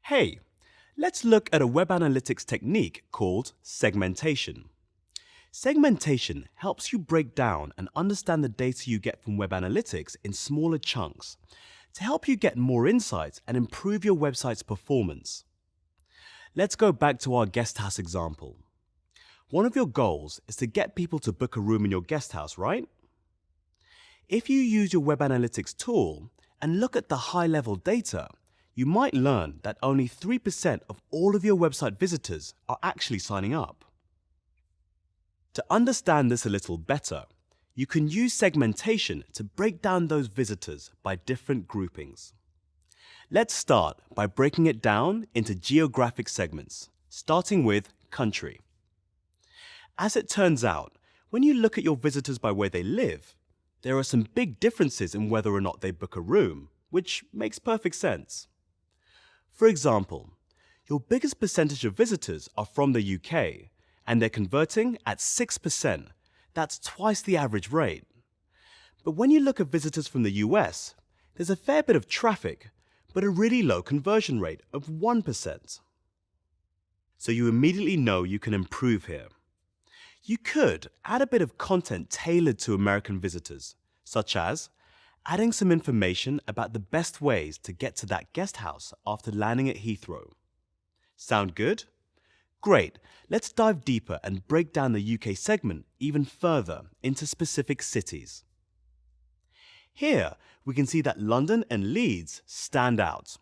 Hey, let's look at a web analytics technique called segmentation. Segmentation helps you break down and understand the data you get from web analytics in smaller chunks to help you get more insights and improve your website's performance. Let's go back to our guest house example. One of your goals is to get people to book a room in your guest house, right? If you use your web analytics tool and look at the high-level data, you might learn that only 3% of all of your website visitors are actually signing up. To understand this a little better, you can use segmentation to break down those visitors by different groupings. Let's start by breaking it down into geographic segments, starting with country. As it turns out, when you look at your visitors by where they live, there are some big differences in whether or not they book a room, which makes perfect sense. For example, your biggest percentage of visitors are from the UK, and they're converting at 6%. That's twice the average rate. But when you look at visitors from the US, there's a fair bit of traffic, but a really low conversion rate of 1%. So you immediately know you can improve here. You could add a bit of content tailored to American visitors, such as adding some information about the best ways to get to that guest house after landing at Heathrow. Sound good? Great, let's dive deeper and break down the UK segment even further into specific cities. Here, we can see that London and Leeds stand out.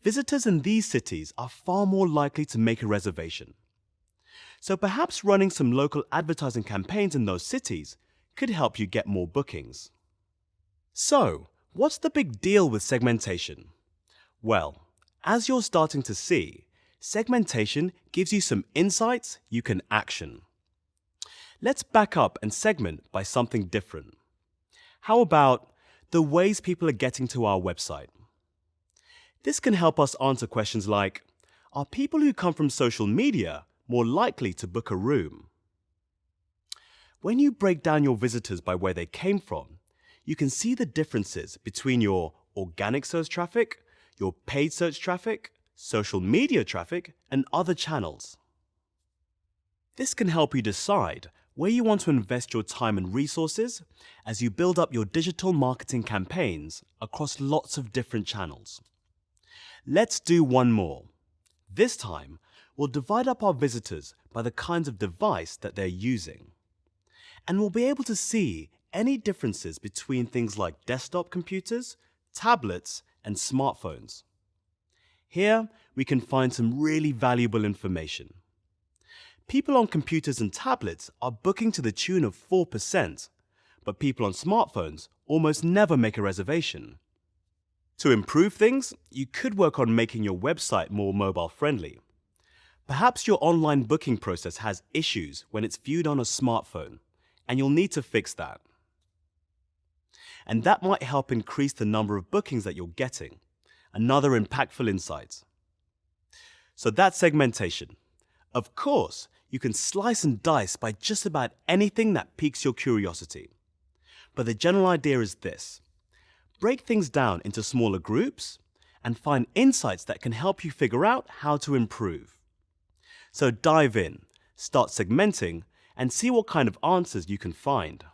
Visitors in these cities are far more likely to make a reservation. So perhaps running some local advertising campaigns in those cities could help you get more bookings. So, what's the big deal with segmentation? Well, as you're starting to see, segmentation gives you some insights you can action. Let's back up and segment by something different. How about the ways people are getting to our website? This can help us answer questions like, are people who come from social media more likely to book a room? When you break down your visitors by where they came from, you can see the differences between your organic search traffic, your paid search traffic, social media traffic, and other channels. This can help you decide where you want to invest your time and resources as you build up your digital marketing campaigns across lots of different channels. Let's do one more. This time, we'll divide up our visitors by the kinds of device that they're using. And we'll be able to see any differences between things like desktop computers, tablets, and smartphones. Here, we can find some really valuable information. People on computers and tablets are booking to the tune of 4%, but people on smartphones almost never make a reservation. To improve things, you could work on making your website more mobile-friendly. Perhaps your online booking process has issues when it's viewed on a smartphone, and you'll need to fix that. And that might help increase the number of bookings that you're getting. Another impactful insight. So that's segmentation. Of course, you can slice and dice by just about anything that piques your curiosity. But the general idea is this: break things down into smaller groups and find insights that can help you figure out how to improve. So dive in, start segmenting, and see what kind of answers you can find.